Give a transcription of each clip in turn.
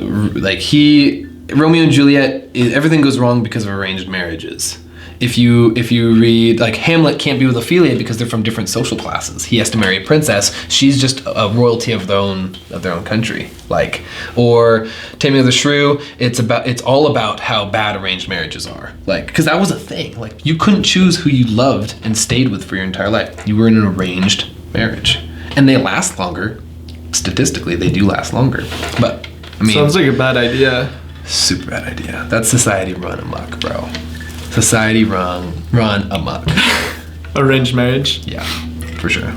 Romeo and Juliet, everything goes wrong because of arranged marriages. If you read, like, Hamlet can't be with Ophelia because they're from different social classes. He has to marry a princess. She's just a royalty of their own country. Like, or Taming of the Shrew, it's all about how bad arranged marriages are. Like, because that was a thing. Like, you couldn't choose who you loved and stayed with for your entire life. You were in an arranged marriage, and they last longer. Statistically, they do last longer. But I mean, sounds like a bad idea. Super bad idea. That's society run amok, bro. Society run amok. Arranged marriage? Yeah, for sure.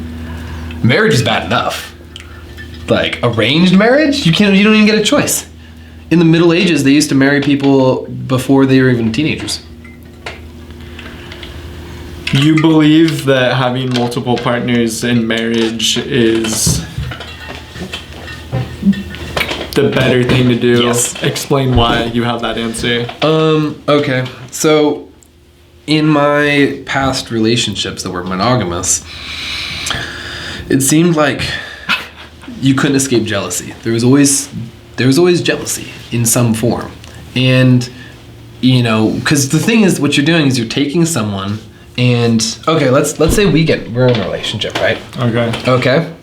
Marriage is bad enough. Like, arranged marriage? You don't even get a choice. In the Middle Ages, they used to marry people before they were even teenagers. You believe that having multiple partners in marriage is the better thing to do? Yes. Explain why you have that answer. Okay. So, in my past relationships that were monogamous, it seemed like you couldn't escape jealousy. There was always jealousy in some form. And, you know, because the thing is, what you're doing is you're taking someone and, okay, let's say we're in a relationship, right? Okay.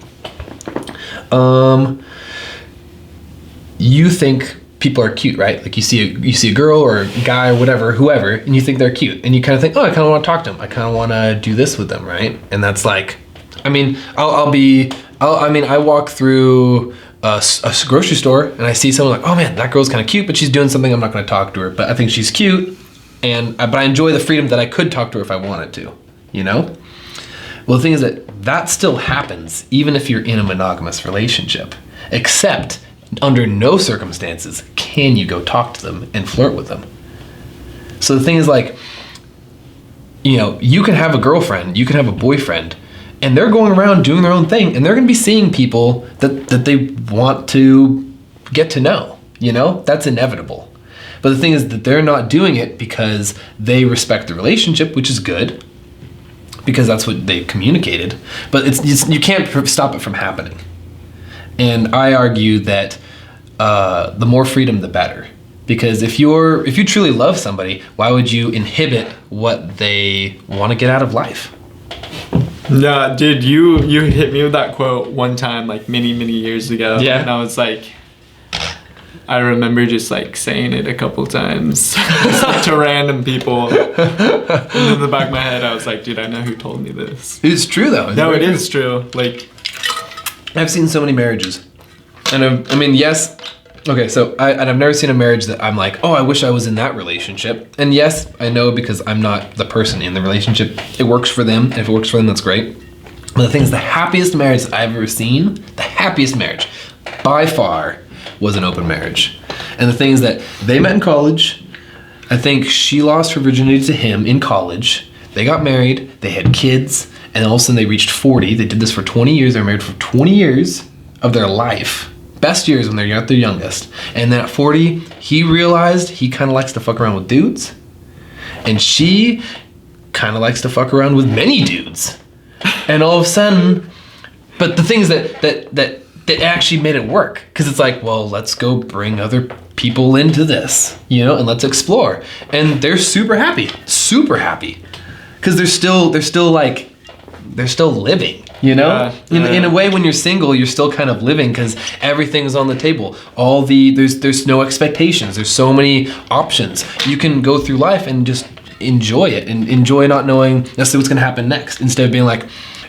You think people are cute, right? Like, you see a girl or a guy or whoever, and you think they're cute, and you kind of think, oh, I kind of want to talk to them. I kind of want to do this with them, right? And that's like, I mean, I walk through a grocery store and I see someone like, oh man, that girl's kind of cute, but she's doing something. I'm not going to talk to her, but I think she's cute, but I enjoy the freedom that I could talk to her if I wanted to, you know? Well, the thing is that still happens even if you're in a monogamous relationship, except under no circumstances can you go talk to them and flirt with them. So the thing is, like, you know, you can have a girlfriend, you can have a boyfriend, and they're going around doing their own thing, and they're going to be seeing people that they want to get to know, you know? That's inevitable. But the thing is that they're not doing it because they respect the relationship, which is good, because that's what they communicated. But you can't stop it from happening. And I argue that the more freedom, the better. Because if you truly love somebody, why would you inhibit what they want to get out of life? Yeah, dude, you hit me with that quote one time, like many years ago. Yeah. And I was like, I remember just like saying it a couple times to random people. And in the back of my head, I was like, dude, I know who told me this. It's true though. No, it is true. Like, I've seen so many marriages, and I mean, yes. Okay, so I've never seen a marriage that I'm like, oh, I wish I was in that relationship. And yes, I know, because I'm not the person in the relationship. It works for them, and if it works for them, that's great. But the thing is, the happiest marriage that I've ever seen, the happiest marriage, by far, was an open marriage. And the thing is that they met in college. I think she lost her virginity to him in college. They got married, they had kids, and all of a sudden they reached 40. They did this for 20 years. They were married for 20 years of their life. Best years when they're at their youngest. And then at 40, he realized he kind of likes to fuck around with dudes. And she kind of likes to fuck around with many dudes. And all of a sudden, but the thing is that actually made it work. Because it's like, well, let's go bring other people into this, you know, and let's explore. And they're super happy. Because they're still living. You know, in a way, when you're single, you're still kind of living because everything's on the table. There's no expectations. There's so many options. You can go through life and just enjoy it and enjoy not knowing necessarily what's going to happen next. Instead of being like,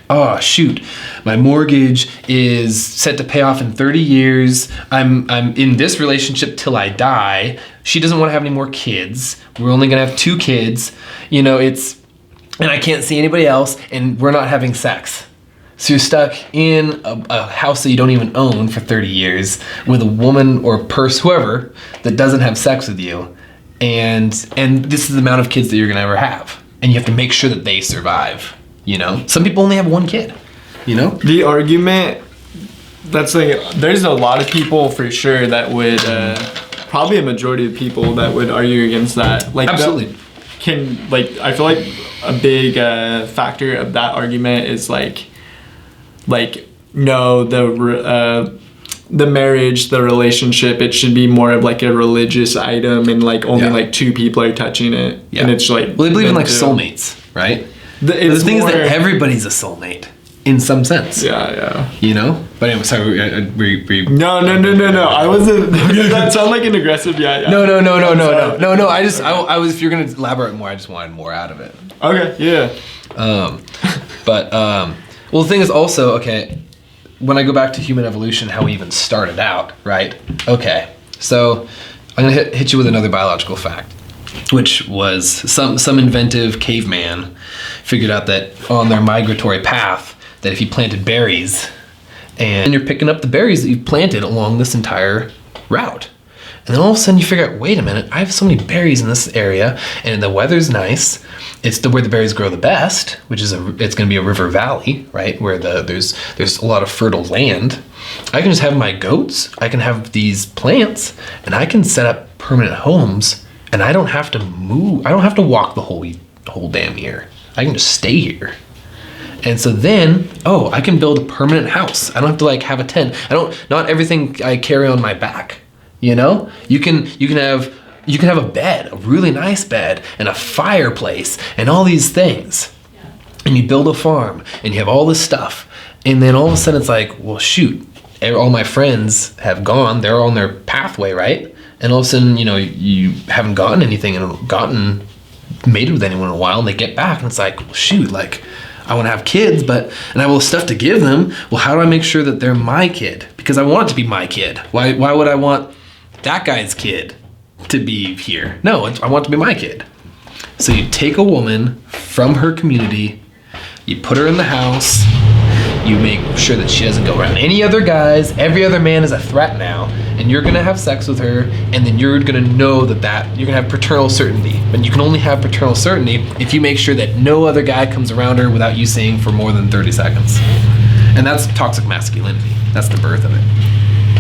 oh shoot, my mortgage is set to pay off in 30 years. I'm in this relationship till I die. She doesn't want to have any more kids. We're only going to have 2 kids. You know, and I can't see anybody else, and we're not having sex. So you're stuck in a house that you don't even own for 30 years with a woman or whoever that doesn't have sex with you. And this is the amount of kids that you're gonna ever have. And you have to make sure that they survive, you know? Some people only have 1 kid, you know? The argument, that's like, there's a lot of people for sure that would, probably a majority of people that would argue against that. Like, absolutely. I feel like a big factor of that argument is like no, the marriage, the relationship, it should be more of like a religious item, and like only like two people are touching it. Yeah. And it's like, well, they believe in like soulmates, right? The thing is that everybody's a soulmate in some sense. Yeah. You know? But anyway, sorry, No. I wasn't. That sounded like an aggressive. Yeah. No. I was. If you're gonna elaborate more, I just wanted more out of it. Okay. Yeah. Well, the thing is also, okay, when I go back to human evolution, how we even started out, right? Okay, so I'm gonna hit you with another biological fact, which was some inventive caveman figured out that on their migratory path, that if you planted berries, and you're picking up the berries that you've planted along this entire route, and then all of a sudden you figure out, wait a minute, I have so many berries in this area, and the weather's nice. It's where the berries grow the best, which is it's going to be a river valley, right, where there's a lot of fertile land. I can just have my goats. I can have these plants, and I can set up permanent homes, and I don't have to move. I don't have to walk the whole damn year. I can just stay here. And so then, I can build a permanent house. I don't have to like have a tent. Not everything I carry on my back. You know, you can have a bed, a really nice bed, and a fireplace, and all these things. And you build a farm, and you have all this stuff. And then all of a sudden it's like, well, shoot, all my friends have gone. They're on their pathway, right? And all of a sudden, you haven't gotten anything and gotten mated with anyone in a while, and they get back, and it's like, well, shoot, like, I want to have kids, and I have all this stuff to give them. Well, how do I make sure that they're my kid? Because I want it to be my kid. Why would I want that guy's kid to be here? No, I want it to be my kid. So you take a woman from her community, you put her in the house, you make sure that she doesn't go around any other guys. Every other man is a threat now, and you're gonna have sex with her, and then you're gonna know that you're gonna have paternal certainty. But you can only have paternal certainty if you make sure that no other guy comes around her without you seeing for more than 30 seconds. And that's toxic masculinity. That's the birth of it.